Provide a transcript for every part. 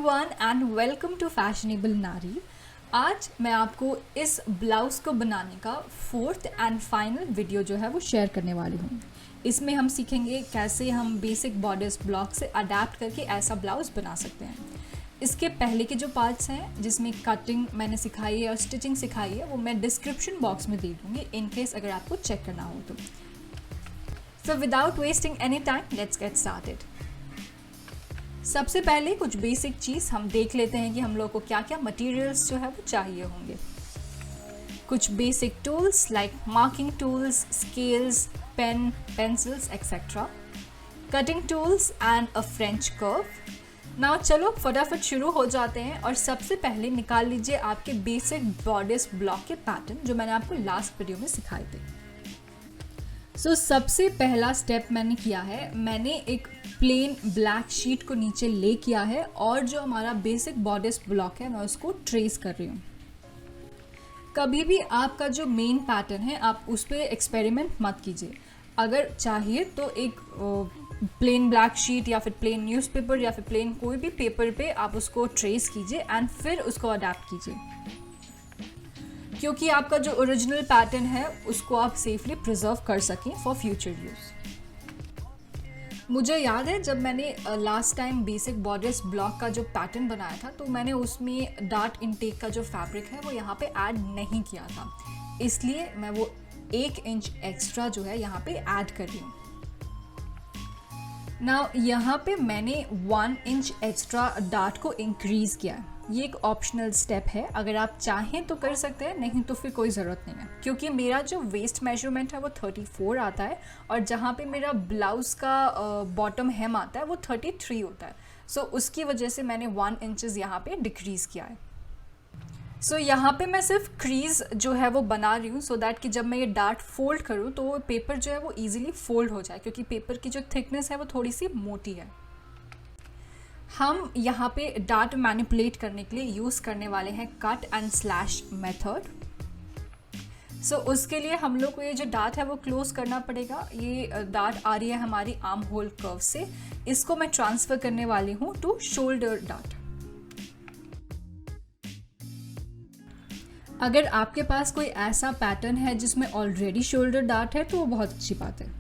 Everyone and welcome to fashionable Nari. आज मैं आपको इस ब्लाउज़ को बनाने का फोर्थ एंड फाइनल वीडियो जो है वो शेयर करने वाली हूँ। इसमें हम सीखेंगे कैसे हम बेसिक बॉर्डर्स ब्लॉक से अडेप्ट करके ऐसा ब्लाउज़ बना सकते हैं। इसके पहले के जो पार्ट्स हैं जिसमें कटिंग मैंने सिखाई है और स्टिचिंग सिखाई है वो मैं डिस्क्रिप्शन बॉक्स में दे दूँगी इन केस अगर आपको चेक करना हो तो। So without wasting any time let's get started. सबसे पहले कुछ बेसिक चीज़ हम देख लेते हैं कि हम लोग को क्या क्या मटेरियल्स जो है वो चाहिए होंगे। कुछ basic tools like marking tools, scales, pen, pencils etcetera, cutting tools and a French curve. Now चलो फटाफट शुरू हो जाते हैं और सबसे पहले निकाल लीजिए आपके बेसिक बॉर्डर्स ब्लॉक के पैटर्न जो मैंने आपको लास्ट वीडियो में सिखाए थे। सबसे पहला स्टेप मैंने किया है, मैंने एक प्लेन ब्लैक शीट को नीचे ले किया है और जो हमारा बेसिक बॉर्डर्स ब्लॉक है मैं उसको ट्रेस कर रही हूँ। कभी भी आपका जो मेन पैटर्न है आप उस पर एक्सपेरिमेंट मत कीजिए। अगर चाहिए तो एक प्लेन ब्लैक शीट या फिर प्लेन न्यूज़पेपर या फिर प्लेन कोई भी पेपर पे आप उसको ट्रेस कीजिए एंड फिर उसको अडेप्ट कीजिए, क्योंकि आपका जो ओरिजिनल पैटर्न है उसको आप सेफली प्रिजर्व कर सकें फॉर फ्यूचर यूज़। मुझे याद है जब मैंने last time basic borders block का जो पैटर्न बनाया था तो मैंने उसमें डार्ट इनटेक का जो फैब्रिक है वो यहाँ पे ऐड नहीं किया था, इसलिए मैं वो 1 इंच एक्स्ट्रा जो है यहाँ पे ऐड कर रही हूँ। नाउ यहाँ पे मैंने 1 इंच एक्स्ट्रा डार्ट को इंक्रीज़ किया है। ये एक ऑप्शनल स्टेप है, अगर आप चाहें तो कर सकते हैं, नहीं तो फिर कोई ज़रूरत नहीं है, क्योंकि मेरा जो वेस्ट मेजरमेंट है वो 34 आता है और जहाँ पे मेरा ब्लाउज़ का बॉटम हेम आता है वो 33 होता है। सो उसकी वजह से मैंने 1 इंचज़ यहाँ पे डिक्रीज़ किया है। यहाँ पे मैं सिर्फ क्रीज़ जो है वो बना रही हूँ सो दैट कि जब मैं ये डार्ट फोल्ड करूँ तो वो पेपर जो है वो ईजिली फोल्ड हो जाए, क्योंकि पेपर की जो थिकनेस है वो थोड़ी सी मोटी है। हम यहाँ पे डार्ट मैनिपुलेट करने के लिए यूज़ करने वाले हैं कट एंड स्लैश मेथड। उसके लिए हम लोग को ये जो डार्ट है वो क्लोज करना पड़ेगा। ये डार्ट आ रही है हमारी आर्म होल कर्व से, इसको मैं ट्रांसफ़र करने वाली हूँ टू शोल्डर डार्ट। अगर आपके पास कोई ऐसा पैटर्न है जिसमें ऑलरेडी शोल्डर डार्ट है तो वो बहुत अच्छी बात है।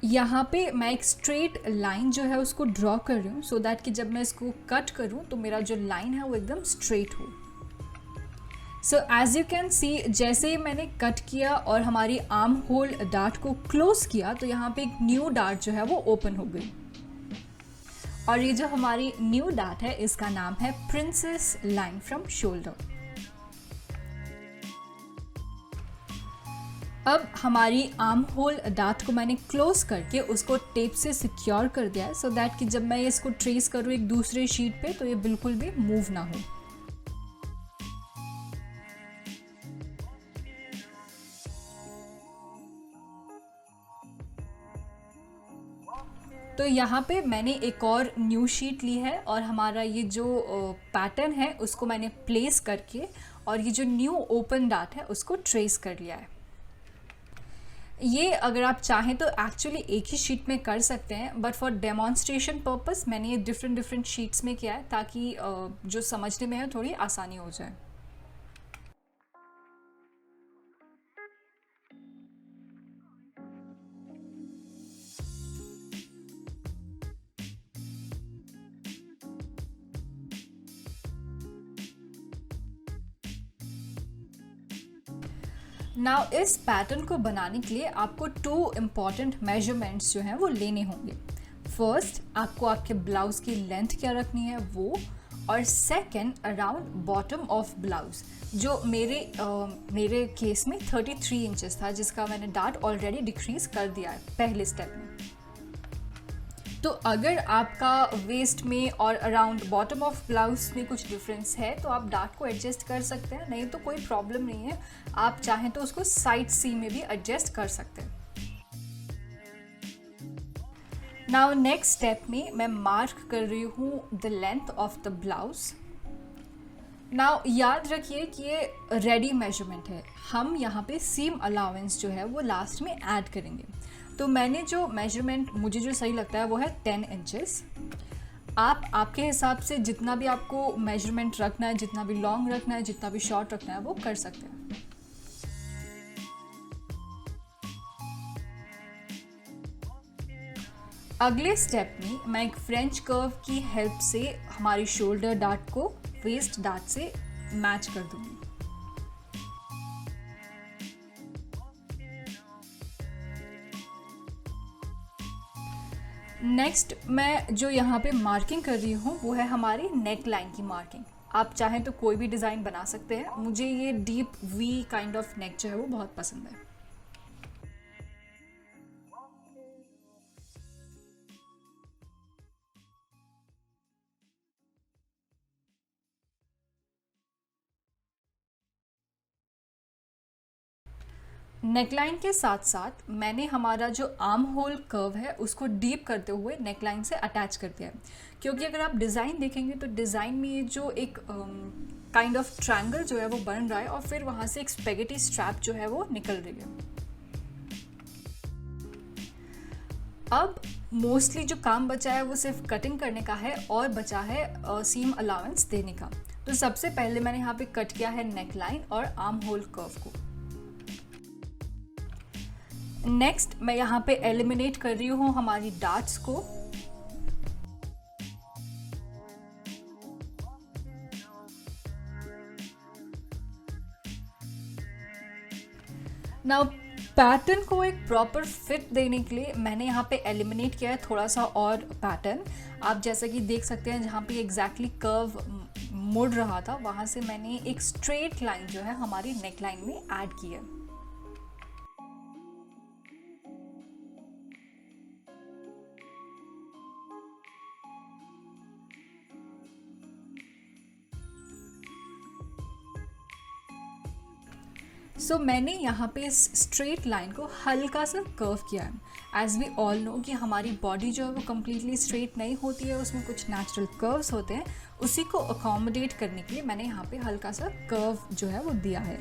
यहाँ पे मैं एक स्ट्रेट लाइन जो है उसको ड्रॉ कर रही हूँ सो दैट कि जब मैं इसको कट करूँ तो मेरा जो लाइन है वो एकदम स्ट्रेट हो। एज यू कैन सी, जैसे ही मैंने कट किया और हमारी आर्म होल डार्ट को क्लोज किया तो यहाँ पे एक न्यू डार्ट जो है वो ओपन हो गई और ये जो हमारी न्यू डार्ट है इसका नाम है प्रिंसेस लाइन फ्रॉम शोल्डर। अब हमारी आर्म होल डार्ट को मैंने क्लोज करके उसको टेप से सिक्योर कर दिया है सो दैट कि जब मैं इसको ट्रेस करूँ एक दूसरे शीट पे तो ये बिल्कुल भी मूव ना हो। तो यहाँ पे मैंने एक और न्यू शीट ली है और हमारा ये जो पैटर्न है उसको मैंने प्लेस करके और ये जो न्यू ओपन डार्ट है उसको ट्रेस कर लिया है। ये अगर आप चाहें तो एक्चुअली एक ही शीट में कर सकते हैं, बट फॉर डेमॉन्स्ट्रेशन पर्पस मैंने ये डिफरेंट शीट्स में किया है ताकि जो समझने में है थोड़ी आसानी हो जाए। नाउ इस पैटर्न को बनाने के लिए आपको 2 इम्पॉर्टेंट मेजरमेंट्स जो हैं वो लेने होंगे। फर्स्ट, आपको आपके ब्लाउज़ की लेंथ क्या रखनी है वो, और second around bottom of blouse जो मेरे केस में 33 इंचेस था जिसका मैंने डार्ट ऑलरेडी डिक्रीज़ कर दिया है पहले स्टेप में। तो अगर आपका वेस्ट में और अराउंड बॉटम ऑफ ब्लाउज में कुछ डिफरेंस है तो आप डार्ट को एडजस्ट कर सकते हैं, नहीं तो कोई प्रॉब्लम नहीं है। आप चाहें तो उसको साइड सी में भी एडजस्ट कर सकते हैं। नाउ नेक्स्ट स्टेप में मैं मार्क कर रही हूँ the length of the blouse. Now याद रखिए कि ये रेडी मेजरमेंट है, हम यहाँ पे सीम अलाउंस जो है वो लास्ट में ऐड करेंगे। तो मैंने जो मेजरमेंट मुझे जो सही लगता है वो है 10 इंचेस। आप आपके हिसाब से जितना भी आपको मेजरमेंट रखना है, जितना भी लॉन्ग रखना है, जितना भी शॉर्ट रखना है वो कर सकते हैं। अगले स्टेप में मैं एक फ्रेंच कर्व की हेल्प से हमारी शोल्डर डार्ट को वेस्ट डार्ट से मैच कर दूंगी। नेक्स्ट मैं जो यहाँ पे मार्किंग कर रही हूँ वो है हमारी नेक लाइन की मार्किंग। आप चाहें तो कोई भी डिज़ाइन बना सकते हैं, मुझे ये deep V kind of neck जो है वो बहुत पसंद है। नेकलाइन के साथ साथ मैंने हमारा जो आर्म होल कर्व है उसको डीप करते हुए नेकलाइन से अटैच कर दिया है, क्योंकि अगर आप डिज़ाइन देखेंगे तो डिज़ाइन में ये जो एक काइंड ऑफ ट्रायंगल जो है वो बन रहा है और फिर वहाँ से एक स्पेगेटी स्ट्रैप जो है वो निकल रही है। अब मोस्टली जो काम बचा है वो सिर्फ कटिंग करने का है और बचा है सीम अलाउंस देने का। तो सबसे पहले मैंने यहाँ पे कट किया है नेकलाइन और आर्म होल कर्व को। नेक्स्ट मैं यहाँ पे एलिमिनेट कर रही हूँ हमारी डार्ट्स को। नाउ पैटर्न को एक प्रॉपर फिट देने के लिए मैंने यहाँ पे एलिमिनेट किया है थोड़ा सा और पैटर्न। आप जैसा कि देख सकते हैं जहाँ पे एग्जैक्टली कर्व मुड़ रहा था वहाँ से मैंने एक स्ट्रेट लाइन जो है हमारी नेक लाइन में ऐड की है। सो मैंने यहाँ पे इस स्ट्रेट लाइन को हल्का सा कर्व किया है। एज वी ऑल नो कि हमारी बॉडी जो है वो कम्प्लीटली स्ट्रेट नहीं होती है, उसमें कुछ नेचुरल कर्व्स होते हैं, उसी को अकोमोडेट करने के लिए मैंने यहाँ पे हल्का सा कर्व जो है वो दिया है।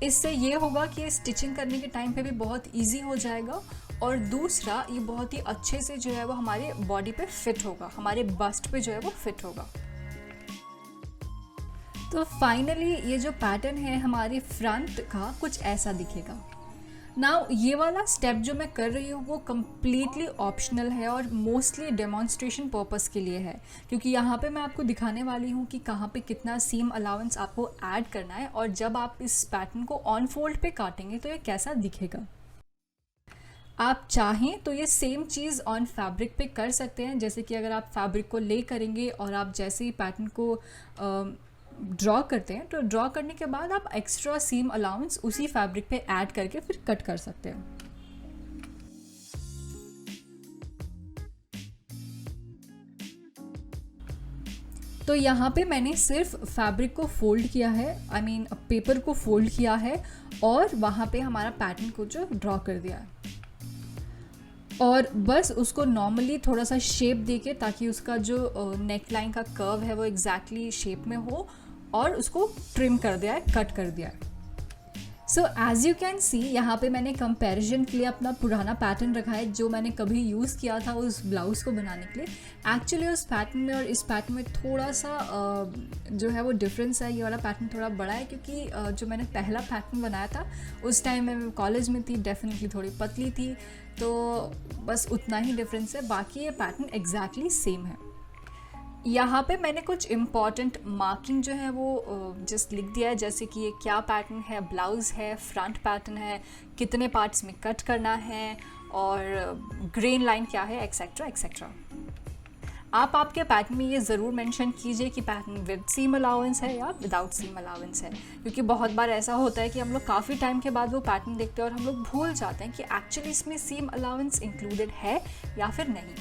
इससे ये होगा कि स्टिचिंग करने के टाइम पे भी बहुत इजी हो जाएगा और दूसरा ये बहुत ही अच्छे से जो है वो हमारे बॉडी पे फिट होगा, हमारे बस्ट पे जो है वो फिट होगा। तो फाइनली ये जो पैटर्न है हमारे फ्रंट का कुछ ऐसा दिखेगा। नाउ ये वाला स्टेप जो मैं कर रही हूँ वो कम्प्लीटली ऑप्शनल है और मोस्टली डेमोन्स्ट्रेशन पर्पस के लिए है, क्योंकि यहाँ पे मैं आपको दिखाने वाली हूँ कि कहाँ पे कितना सीम अलाउंस आपको ऐड करना है और जब आप इस पैटर्न को ऑन फोल्ड पे काटेंगे तो ये कैसा दिखेगा। आप चाहें तो ये सेम चीज़ ऑन फैब्रिक पे कर सकते हैं, जैसे कि अगर आप फैब्रिक को ले करेंगे और आप जैसे ही पैटर्न को ड्रॉ करते हैं तो ड्रॉ करने के बाद आप एक्स्ट्रा सीम अलाउंस उसी फैब्रिक पे ऐड करके फिर कट कर सकते हैं। तो यहाँ पे मैंने सिर्फ फैब्रिक को फोल्ड किया है, आई मीन पेपर को फोल्ड किया है और वहाँ पे हमारा पैटर्न को जो ड्रॉ कर दिया है और बस उसको नॉर्मली थोड़ा सा शेप देके ताकि उसका जो नेक लाइन का कर्व है वो एग्जैक्टली शेप में हो और उसको ट्रिम कर दिया है, कट कर दिया है। So as you can see यहाँ पे मैंने कंपैरिजन के लिए अपना पुराना पैटर्न रखा है जो मैंने कभी यूज़ किया था उस ब्लाउज़ को बनाने के लिए। एक्चुअली उस पैटर्न में और इस पैटर्न में थोड़ा सा जो है वो डिफरेंस है। ये वाला पैटर्न थोड़ा बड़ा है क्योंकि जो मैंने पहला पैटर्न बनाया था उस टाइम मैं कॉलेज में थी, डेफिनेटली थोड़ी पतली थी, तो बस उतना ही डिफरेंस है, बाकी ये पैटर्न एग्जैक्टली सेम है। यहाँ पे मैंने कुछ इम्पॉर्टेंट मार्किंग जो है वो जस्ट लिख दिया है, जैसे कि ये क्या पैटर्न है, ब्लाउज़ है, फ्रंट पैटर्न है, कितने पार्ट्स में कट करना है और ग्रेन लाइन क्या है, एक्सेट्रा एक्सेट्रा। आप आपके पैटर्न में ये ज़रूर मेंशन कीजिए कि पैटर्न विद सीम अलाउंस है या विदाउट सीम अलाउंस है, क्योंकि बहुत बार ऐसा होता है कि हम लोग काफ़ी टाइम के बाद वो पैटर्न देखते हैं और हम लोग भूल जाते हैं कि एक्चुअली इसमें सीम अलाउंस इंक्लूडेड है या फिर नहीं।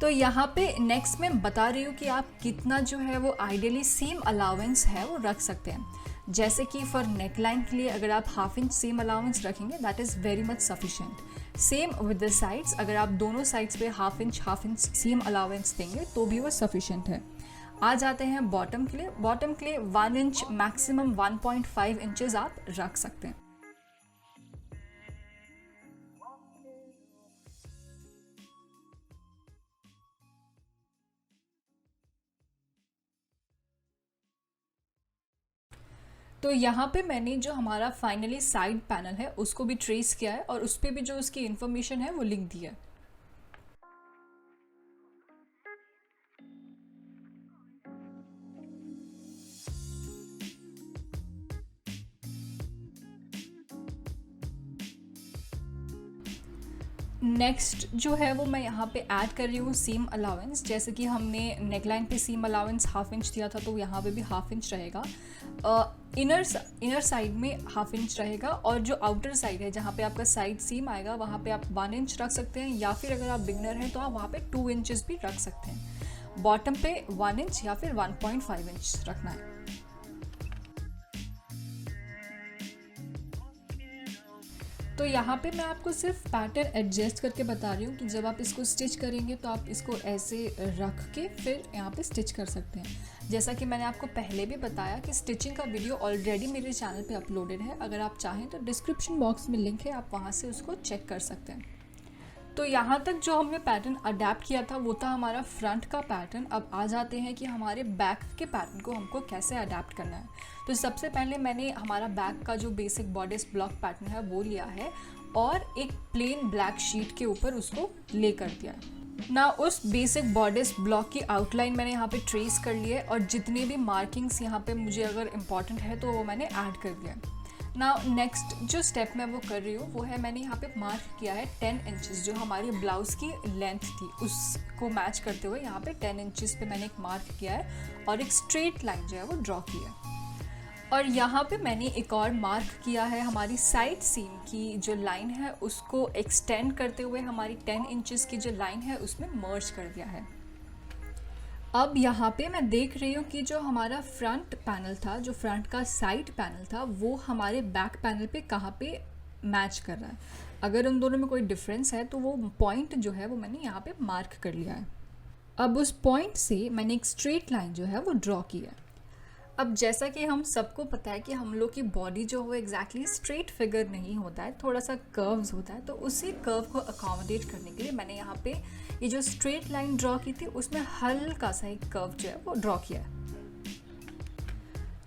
तो यहाँ पे नेक्स्ट मैं बता रही हूँ कि आप कितना जो है वो आइडियली सीम अलाउंस है वो रख सकते हैं। जैसे कि फॉर नेकलाइन के लिए अगर आप हाफ इंच सीम अलाउंस रखेंगे that is very much sufficient. Same with the sides, अगर आप दोनों साइड्स पे हाफ इंच सीम अलाउंस देंगे तो भी वो सफिशेंट है। आ जाते हैं बॉटम के लिए। बॉटम के लिए 1 इंच मैक्सिमम 1.5 इंचेस आप रख सकते हैं। तो यहाँ पे मैंने जो हमारा फाइनली साइड पैनल है उसको भी ट्रेस किया है और उस पर भी जो उसकी इन्फॉर्मेशन है वो लिख दिया है। नेक्स्ट जो है वो मैं यहाँ पे ऐड कर रही हूँ सीम अलाउंस। जैसे कि हमने नेकलाइन पे सीम अलाउंस हाफ इंच दिया था तो यहाँ पे भी हाफ इंच रहेगा। इनर साइड में हाफ इंच रहेगा और जो आउटर साइड है जहाँ पे आपका साइड सीम आएगा वहाँ पे आप 1 इंच रख सकते हैं, या फिर अगर आप बिगनर हैं तो आप वहाँ पे 2 इंचेस भी रख सकते हैं। बॉटम पे 1 इंच या फिर 1.5 इंच रखना है। तो यहाँ पे मैं आपको सिर्फ पैटर्न एडजस्ट करके बता रही हूँ कि जब आप इसको स्टिच करेंगे तो आप इसको ऐसे रख के फिर यहाँ पे स्टिच कर सकते हैं। जैसा कि मैंने आपको पहले भी बताया कि स्टिचिंग का वीडियो ऑलरेडी मेरे चैनल पे अपलोडेड है, अगर आप चाहें तो डिस्क्रिप्शन बॉक्स में लिंक है, आप वहाँ से उसको चेक कर सकते हैं। तो यहाँ तक जो हमने पैटर्न अडेप्ट किया था वो था हमारा फ्रंट का पैटर्न। अब आ जाते हैं कि हमारे बैक के पैटर्न को हमको कैसे अडेप्ट करना है। तो सबसे पहले मैंने हमारा बैक का जो बेसिक बॉडिस ब्लॉक पैटर्न है वो लिया है और एक प्लेन ब्लैक शीट के ऊपर उसको ले कर दिया है ना। उस बेसिक बॉडिस ब्लॉक की आउटलाइन मैंने यहाँ पे ट्रेस कर ली है और जितनी भी मार्किंग्स यहाँ पे मुझे अगर इम्पॉर्टेंट है तो वो मैंने ऐड कर दिया है। ना नेक्स्ट जो स्टेप मैं वो कर रही हूँ वो है मैंने यहाँ पे मार्क किया है 10 इंचेस जो हमारी ब्लाउज़ की लेंथ थी उसको मैच करते हुए यहाँ पे 10 इंचेस पे मैंने एक मार्क किया है और एक स्ट्रेट लाइन जो है वो ड्रॉ की है। और यहाँ पे मैंने एक और मार्क किया है हमारी साइड सीम की जो लाइन है उसको एक्सटेंड करते हुए हमारी 10 इंचेस की जो लाइन है उसमें मर्ज कर दिया है। अब यहाँ पे मैं देख रही हूँ कि जो हमारा फ्रंट पैनल था, जो फ्रंट का साइड पैनल था, वो हमारे बैक पैनल पे कहाँ पे मैच कर रहा है। अगर उन दोनों में कोई डिफरेंस है तो वो पॉइंट जो है वो मैंने यहाँ पे मार्क कर लिया है। अब उस पॉइंट से मैंने एक स्ट्रेट लाइन जो है वो ड्रॉ की है। अब जैसा कि हम सबको पता है कि हम लोग की बॉडी जो वो एग्जैक्टली स्ट्रेट फिगर नहीं होता है, थोड़ा सा कर्व्स होता है, तो उसी कर्व को अकोमोडेट करने के लिए मैंने यहाँ पे ये जो स्ट्रेट लाइन ड्रॉ की थी उसमें हल्का सा एक कर्व जो है वो ड्रॉ किया है।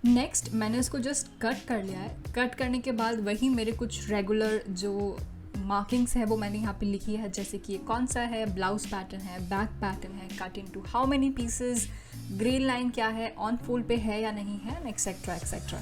नेक्स्ट मैंने उसको जस्ट कट कर लिया है। कट करने के बाद वही मेरे कुछ रेगुलर जो मार्किंग्स है वो मैंने यहाँ पे लिखी है, जैसे कि ये कौन सा है, ब्लाउज पैटर्न है, बैक पैटर्न है, cut into how many pieces, grain line क्या है, ऑन फोल्ड पे है या नहीं है, एक्सेट्रा एक्सेट्रा।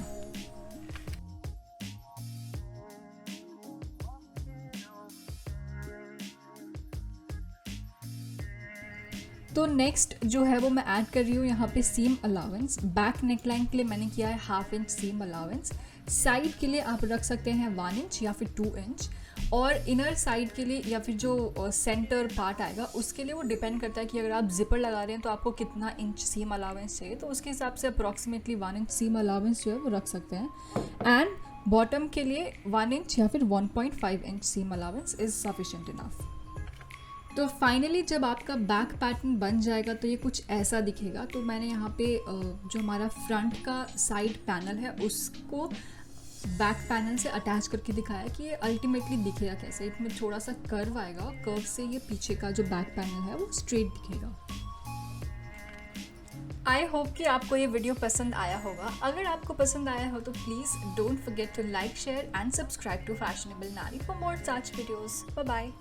तो नेक्स्ट जो है वो मैं ऐड कर रही हूँ यहाँ पे सीम अलाउंस। बैक नेकलाइन के लिए मैंने किया है half inch seam allowance. Side के लिए आप रख सकते हैं 1 इंच या फिर 2 इंच, और इनर साइड के लिए या फिर जो सेंटर पार्ट आएगा उसके लिए वो डिपेंड करता है कि अगर आप जिपर लगा रहे हैं तो आपको कितना इंच सीम अलाउंस चाहिए, तो उसके हिसाब से अप्रॉक्सीमेटली 1 इंच सीम अलाउंस जो है वो रख सकते हैं। एंड बॉटम के लिए 1 इंच या फिर 1.5 inch seam allowance is sufficient enough. तो फाइनली जब आपका बैक पैटर्न बन जाएगा तो ये कुछ ऐसा दिखेगा। तो मैंने यहाँ पे जो हमारा फ्रंट का साइड पैनल है उसको बैक पैनल से अटैच करके दिखाया कि ये अल्टीमेटली दिखेगा कैसे। इसमें थोड़ा सा कर्व आएगा, कर्व से ये पीछे का जो बैक पैनल है वो स्ट्रेट दिखेगा। आई होप कि आपको ये वीडियो पसंद आया होगा। अगर आपको पसंद आया हो तो please don't forget to like, share and subscribe to fashionable Nari for more such videos. Bye bye.